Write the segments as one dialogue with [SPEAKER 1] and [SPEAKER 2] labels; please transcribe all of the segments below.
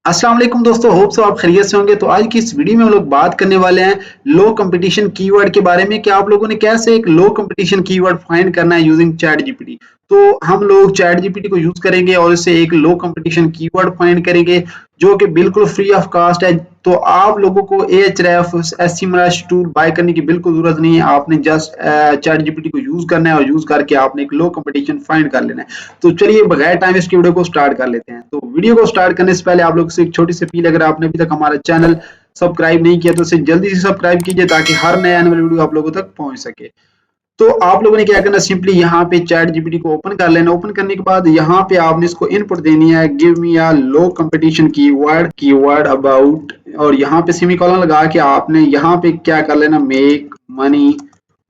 [SPEAKER 1] अस्सलाम वालेकुम दोस्तों, होप सो आप खैरियत से होंगे। तो आज की इस वीडियो में हम लोग बात करने वाले हैं लो कंपटीशन कीवर्ड के बारे में कि आप लोगों ने कैसे एक लो कंपटीशन कीवर्ड फाइंड करना है यूजिंग चैट जीपीटी। तो हम लोग चैट जीपीटी को यूज करेंगे और इससे एक लो कंपटीशन कीवर्ड फाइंड करेंगे जो कि बिल्कुल फ्री ऑफ कास्ट है। तो आप लोगों को एएचरेफ एससीमरश टूल बाय करने की बिल्कुल जरूरत नहीं है। आपने जस्ट चैट जीपीटी को यूज करना है और यूज करके आपने एक लो कंपटीशन फाइंड कर लेना है। तो चलिए बगैर टाइम इसकी वीडियो को स्टार्ट कर लेते हैं। तो वीडियो को स्टार्ट करने से पहले आप लोग से एक छोटी सी अपील, अगर आपने अभी तक हमारा चैनल सब्सक्राइब नहीं किया तो इसे जल्दी से सब्सक्राइब कीजिए ताकि हर नया आने वाली वीडियो आप लोगों तक पहुंच सके। तो आप लोगों ने क्या करना, सिंपली यहाँ पे चैट जीपीटी को ओपन कर लेना। ओपन करने के बाद यहाँ पे आपने इसको इनपुट देनी है, give me a low competition keyword about, और यहाँ पे सेमीकोलन लगा के आपने यहाँ पे क्या कर लेना, मेक मनी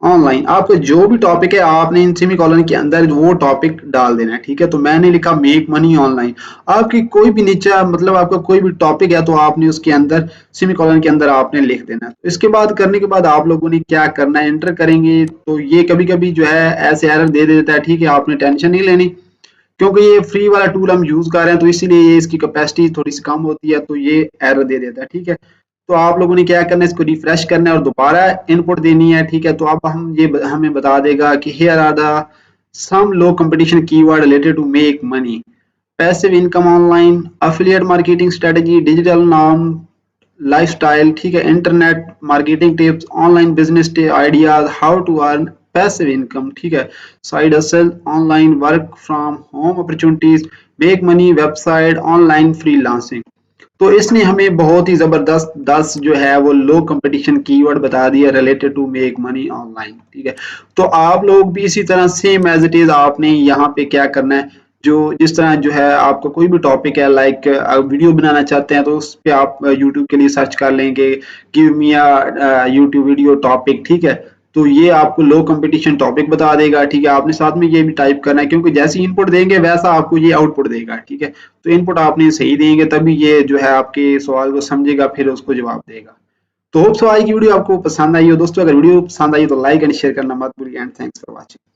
[SPEAKER 1] ऑनलाइन। आपका जो भी टॉपिक है आपने इन सेमीकोलन के अंदर वो टॉपिक डाल देना है, ठीक है। तो मैंने लिखा मेक मनी ऑनलाइन। आपकी कोई भी नीचे मतलब आपका कोई भी टॉपिक है तो आपने उसके अंदर सेमीकोलन के अंदर आपने लिख देना है। तो इसके बाद करने के बाद आप लोगों ने क्या करना है, एंटर करेंगे। तो ये कभी कभी जो है ऐसे एरर दे देता है, ठीक है। आपने टेंशन नहीं लेनी क्योंकि ये फ्री वाला टूल हम यूज कर रहे हैं तो इसीलिए ये इसकी कैपेसिटी थोड़ी सी कम होती है तो ये एरर दे देता है, ठीक है। तो आप लोगों ने क्या करना है, इसको रिफ्रेश करना है और दोबारा इनपुट देनी है, ठीक है। तो अब हमें बता देगा कि here are the some low competition keyword related to make money, passive income online, affiliate marketing strategy, digital nomad lifestyle, ठीक है, internet marketing tips, online business ideas, how to earn passive income, ठीक है, side hustle, online work from home opportunities, make money website, online freelancing. तो इसने हमें बहुत ही जबरदस्त 10 जो है वो लो कंपटीशन कीवर्ड बता दिया related to make money online, ठीक है। तो आप लोग भी इसी तरह सेम एज इट इज आपने यहाँ पे क्या करना है, जो जिस तरह जो है आपका कोई भी टॉपिक है, लाइक वीडियो बनाना चाहते हैं तो उस पे आप यूट्यूब के लिए सर्च कर लेंगे, give me a YouTube video topic, ठीक है। तो ये आपको लो कंपटीशन टॉपिक बता देगा, ठीक है। आपने साथ में ये भी टाइप करना है क्योंकि जैसे इनपुट देंगे वैसा आपको ये आउटपुट देगा, ठीक है। तो इनपुट आपने सही देंगे तभी ये जो है आपके सवाल को समझेगा, फिर उसको जवाब देगा। तो होप सो आज की वीडियो आपको पसंद आई हो दोस्तों। अगर वीडियो पसंद आई तो लाइक एंड शेयर करना मत भूलिए एंड थैंक्स फॉर वॉचिंग।